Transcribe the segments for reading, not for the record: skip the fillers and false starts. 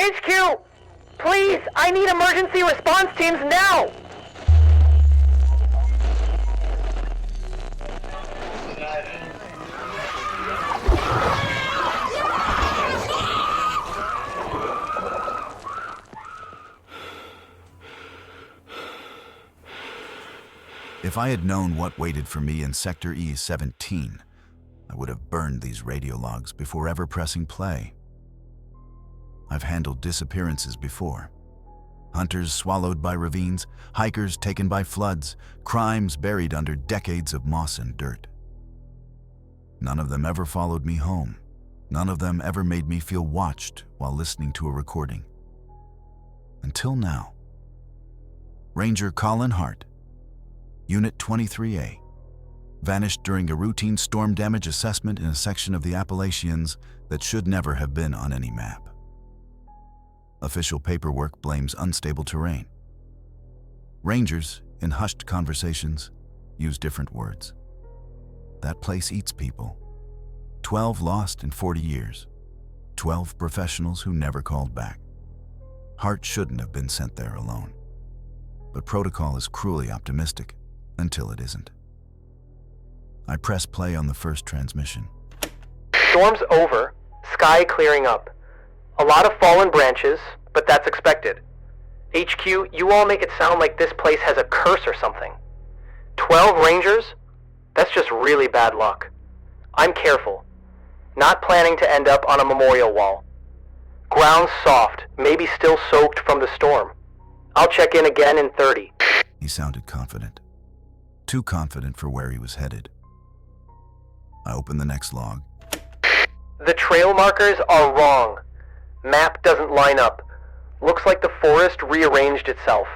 HQ! Please, I need emergency response teams now! If I had known what waited for me in Sector E-17, I would have burned these radio logs before ever pressing play. I've handled disappearances before. Hunters swallowed by ravines, hikers taken by floods, crimes buried under decades of moss and dirt. None of them ever followed me home. None of them ever made me feel watched while listening to a recording. Until now. Ranger Colin Hart, Unit 23A, vanished during a routine storm damage assessment in a section of the Appalachians that should never have been on any map. Official paperwork blames unstable terrain. Rangers, in hushed conversations, use different words. That place eats people. 12 lost in 40 years. 12 professionals who never called back. Hart shouldn't have been sent there alone. But protocol is cruelly optimistic until it isn't. I press play on the first transmission. Storm's over, sky clearing up. A lot of fallen branches, but that's expected. HQ, you all make it sound like this place has a curse or something. 12 rangers? That's just really bad luck. I'm careful. Not planning to end up on a memorial wall. Ground's soft, maybe still soaked from the storm. I'll check in again in 30. He sounded confident. Too confident for where he was headed. I opened the next log. The trail markers are wrong. Map doesn't line up. Looks like the forest rearranged itself.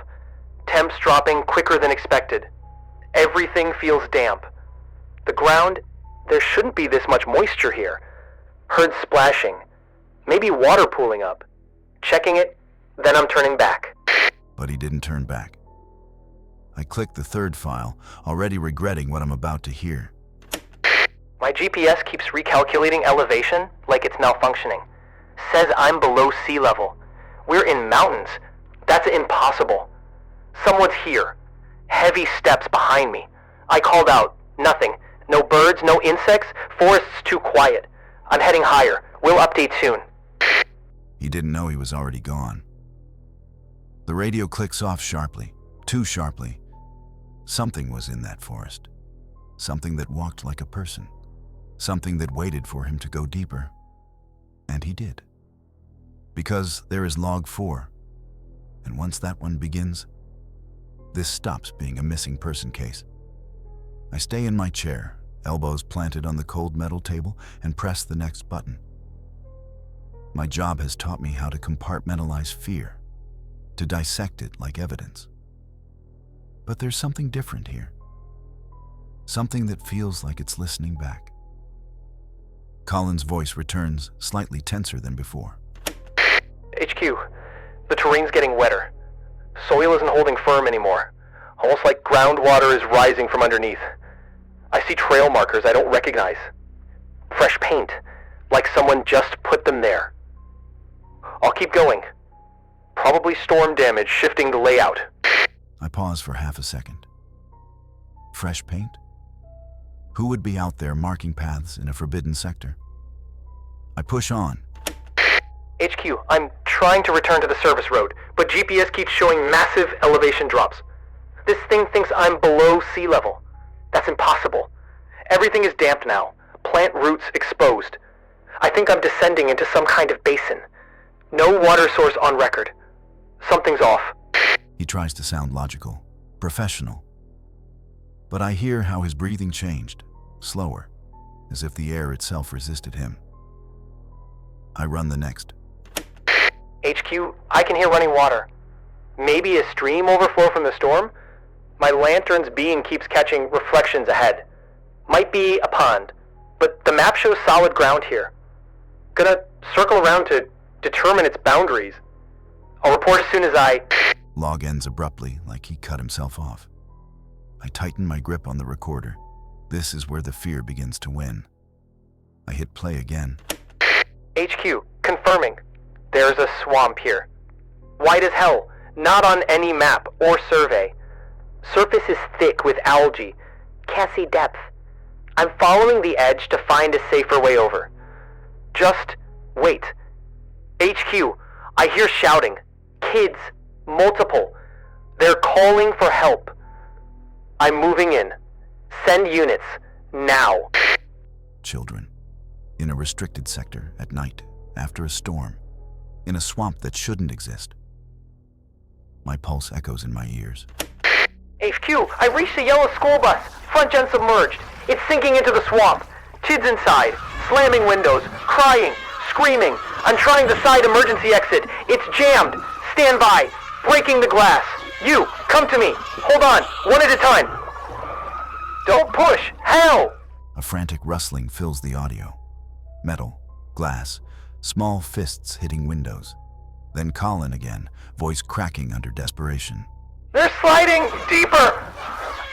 Temps dropping quicker than expected. Everything feels damp. The ground, there shouldn't be this much moisture here. Heard splashing. Maybe water pooling up. Checking it, then I'm turning back. But he didn't turn back. I clicked the third file, already regretting what I'm about to hear. My GPS keeps recalculating elevation like it's malfunctioning. Says I'm below sea level. We're in mountains. That's impossible. Someone's here. Heavy steps behind me. I called out. Nothing. No birds, no insects. Forest's too quiet. I'm heading higher. We'll update soon. He didn't know he was already gone. The radio clicks off sharply, too sharply. Something was in that forest. Something that walked like a person. Something that waited for him to go deeper. And he did. Because there is log 4. And once that one begins, this stops being a missing person case. I stay in my chair, elbows planted on the cold metal table, and press the next button. My job has taught me how to compartmentalize fear, to dissect it like evidence. But there's something different here. Something that feels like it's listening back. Colin's voice returns, slightly tenser than before. HQ, the terrain's getting wetter. Soil isn't holding firm anymore. Almost like groundwater is rising from underneath. I see trail markers I don't recognize. Fresh paint, like someone just put them there. I'll keep going. Probably storm damage shifting the layout. I pause for half a second. Fresh paint? Who would be out there marking paths in a forbidden sector? I push on. HQ, I'm trying to return to the service road, but GPS keeps showing massive elevation drops. This thing thinks I'm below sea level. That's impossible. Everything is damp now. Plant roots exposed. I think I'm descending into some kind of basin. No water source on record. Something's off. He tries to sound logical, professional. But I hear how his breathing changed, slower, as if the air itself resisted him. I run the next. HQ, I can hear running water. Maybe a stream overflow from the storm? My lantern's beam keeps catching reflections ahead. Might be a pond, but the map shows solid ground here. Gonna circle around to determine its boundaries. I'll report as soon as I... Log ends abruptly, like he cut himself off. I tighten my grip on the recorder. This is where the fear begins to win. I hit play again. HQ, confirming. There's a swamp here. White as hell, not on any map or survey. Surface is thick with algae. Can't see depth. I'm following the edge to find a safer way over. Just wait. HQ, I hear shouting. Kids. Multiple. They're calling for help. I'm moving in. Send units. Now. Children. In a restricted sector at night, after a storm. In a swamp that shouldn't exist. My pulse echoes in my ears. HQ, I reached a yellow school bus. Front gen submerged. It's sinking into the swamp. Kids inside. Slamming windows. Crying. Screaming. I'm trying the side emergency exit. It's jammed. Stand by. Breaking the glass. You, come to me. Hold on. One at a time. Don't push. Hell! A frantic rustling fills the audio. Metal, glass, small fists hitting windows. Then Colin again, voice cracking under desperation. They're sliding deeper.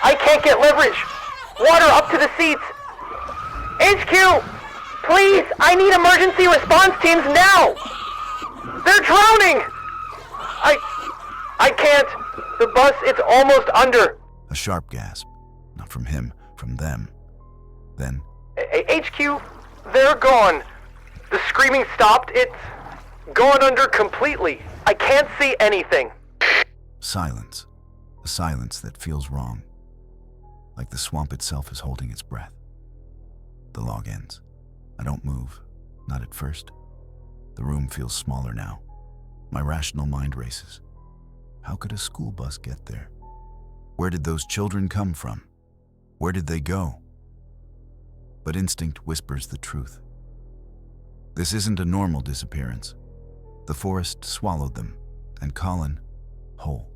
I can't get leverage. Water up to the seats. HQ, please, I need emergency response teams now. They're drowning. I can't. The bus, it's almost under. A sharp gasp. Not from him, from them. Then, HQ, they're gone. The screaming stopped. It's gone under completely. I can't see anything. silence. A silence that feels wrong. Like the swamp itself is holding its breath. The log ends. I don't move. Not at first. The room feels smaller now. My rational mind races. How could a school bus get there? Where did those children come from? Where did they go? But instinct whispers the truth. This isn't a normal disappearance. The forest swallowed them, and Colin, whole.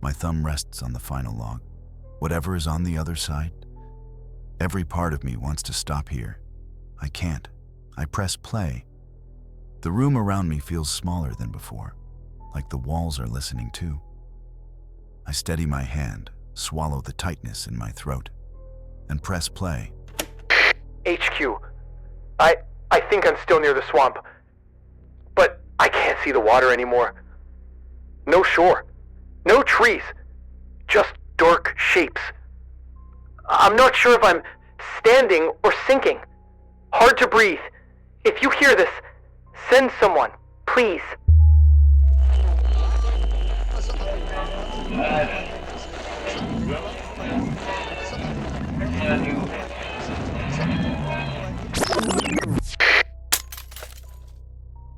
My thumb rests on the final log. Whatever is on the other side, every part of me wants to stop here. I can't. I press play. The room around me feels smaller than before, like the walls are listening too. I steady my hand, swallow the tightness in my throat, and press play. HQ, I think I'm still near the swamp, but I can't see the water anymore. No shore, no trees, just dark shapes. I'm not sure if I'm standing or sinking. Hard to breathe. If you hear this, send someone, please.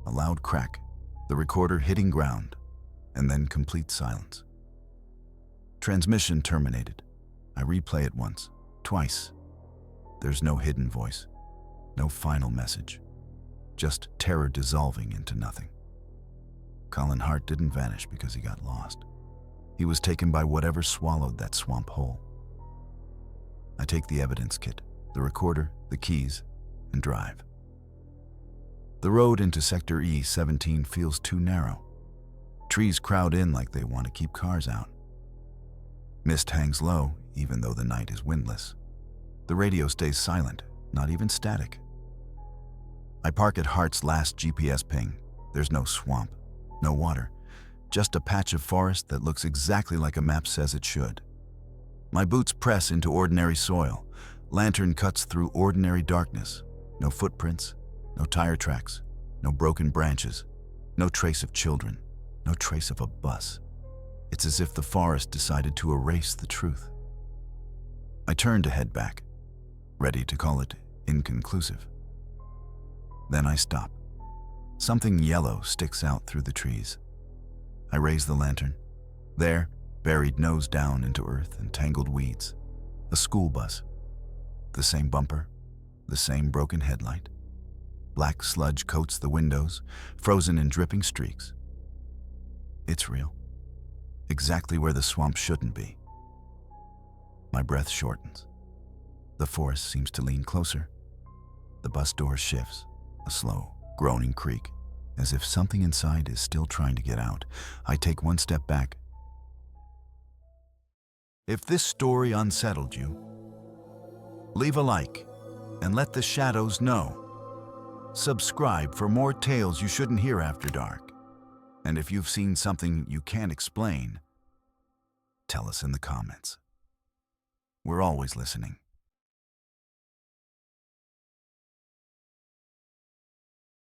A loud crack, the recorder hitting ground, and then complete silence. Transmission terminated. I replay it once, twice. There's no hidden voice, no final message, just terror dissolving into nothing. Colin Hart didn't vanish because he got lost. He was taken by whatever swallowed that swamp whole. I take the evidence kit, the recorder, the keys, and drive. The road into Sector E-17 feels too narrow. Trees crowd in like they want to keep cars out. Mist hangs low, even though the night is windless. The radio stays silent, not even static. I park at Hart's last GPS ping. There's no swamp, no water, just a patch of forest that looks exactly like a map says it should. My boots press into ordinary soil. Lantern cuts through ordinary darkness. No footprints, no tire tracks, no broken branches, no trace of children, no trace of a bus. It's as if the forest decided to erase the truth. I turn to head back, ready to call it inconclusive. Then I stop. Something yellow sticks out through the trees. I raise the lantern. There, buried nose down into earth and tangled weeds, a school bus. The same bumper, the same broken headlight. Black sludge coats the windows, frozen in dripping streaks. It's real. Exactly where the swamp shouldn't be. My breath shortens. The forest seems to lean closer. The bus door shifts, a slow, groaning creak, as if something inside is still trying to get out. I take one step back. If this story unsettled you, leave a like and let the shadows know. Subscribe for more tales you shouldn't hear after dark. And if you've seen something you can't explain, tell us in the comments. We're always listening.